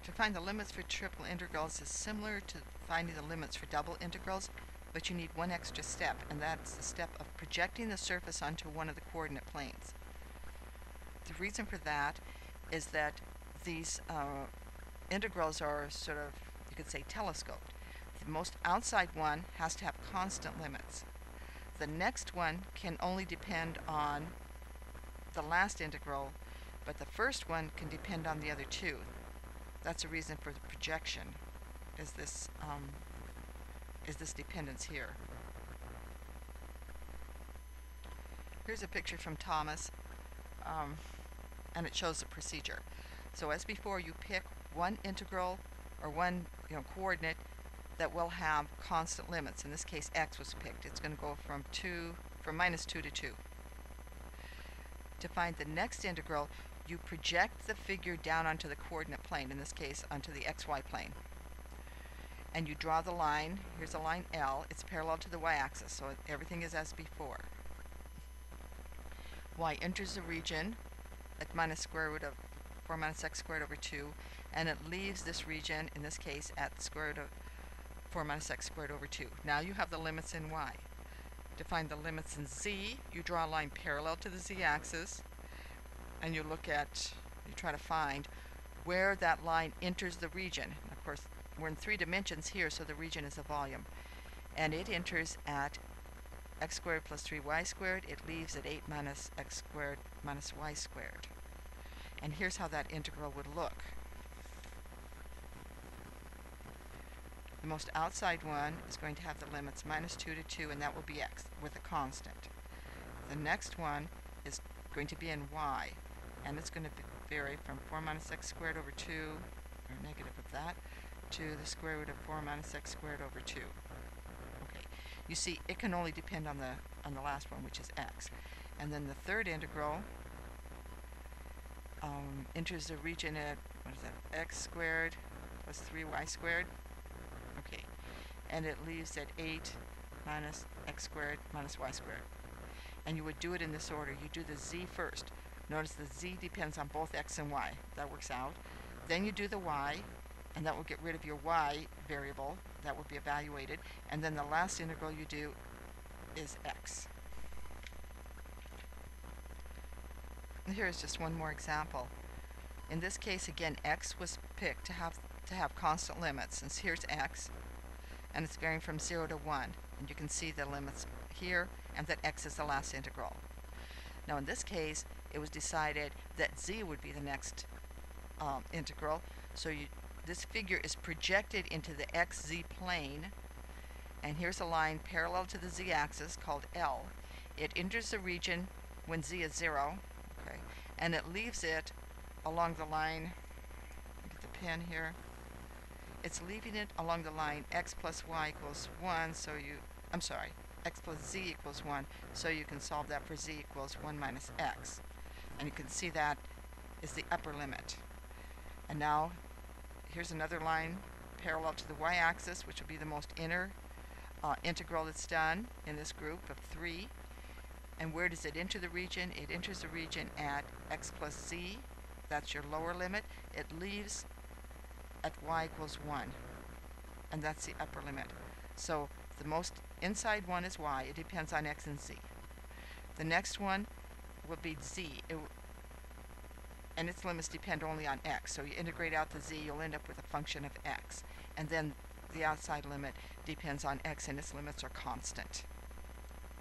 To find the limits for triple integrals is similar to finding the limits for double integrals, but you need one extra step, and that's the step of projecting the surface onto one of the coordinate planes. The reason for that is that these integrals are sort of, you could say, telescoped. The most outside one has to have constant limits. The next one can only depend on the last integral, but the first one can depend on the other two. That's a reason for the projection, is this dependence here. Here's a picture from Thomas, and it shows the procedure. So as before, you pick one integral or one coordinate that will have constant limits. In this case, x was picked. It's going to go from minus 2 to 2. To find the next integral, you project the figure down onto the coordinate plane, in this case onto the xy plane. And you draw the line. Here's a line L. It's parallel to the y-axis, so everything is as before. Y enters the region at minus square root of 4 minus x squared over 2, and it leaves this region, in this case, at the square root of 4 minus x squared over 2. Now you have the limits in y. To find the limits in z, you draw a line parallel to the z-axis, and you try to find where that line enters the region. And of course, we're in 3 dimensions here, so the region is a volume. And it enters at x squared plus 3y squared. It leaves at 8 minus x squared minus y squared. And here's how that integral would look. The most outside one is going to have the limits minus 2 to 2, and that will be x with a constant. The next one is going to be in y, and it's going to vary from 4 minus x squared over 2, or negative of that, to the square root of 4 minus x squared over 2. Okay, you see it can only depend on the last one, which is x. And then the third integral enters the region at, what is that, x squared plus 3y squared. Okay, and it leaves at 8 minus x squared minus y squared. And you would do it in this order. You do the z first. Notice the z depends on both x and y. That works out. Then you do the y, and that will get rid of your y variable. That will be evaluated. And then the last integral you do is x. And here is just one more example. In this case, again, x was picked to have constant limits, since here's x, and it's varying from 0 to 1. And you can see the limits here, and that x is the last integral. Now in this case, it was decided that z would be the next integral. So this figure is projected into the xz plane, and here's a line parallel to the z-axis called L. It enters the region when z is 0, okay, and it leaves it along the line. Get the pen here. It's leaving it along the line x plus y equals 1, so x plus z equals 1, so you can solve that for z equals 1 minus x. And you can see that is the upper limit. And now, here's another line parallel to the y-axis, which will be the most inner integral that's done in this group of 3. And where does it enter the region? It enters the region at x plus z. That's your lower limit. It leaves at y equals 1, and that's the upper limit. So the most inside one is y. It depends on x and z. The next one will be z, and its limits depend only on x. So you integrate out the z, you'll end up with a function of x. And then the outside limit depends on x, and its limits are constant.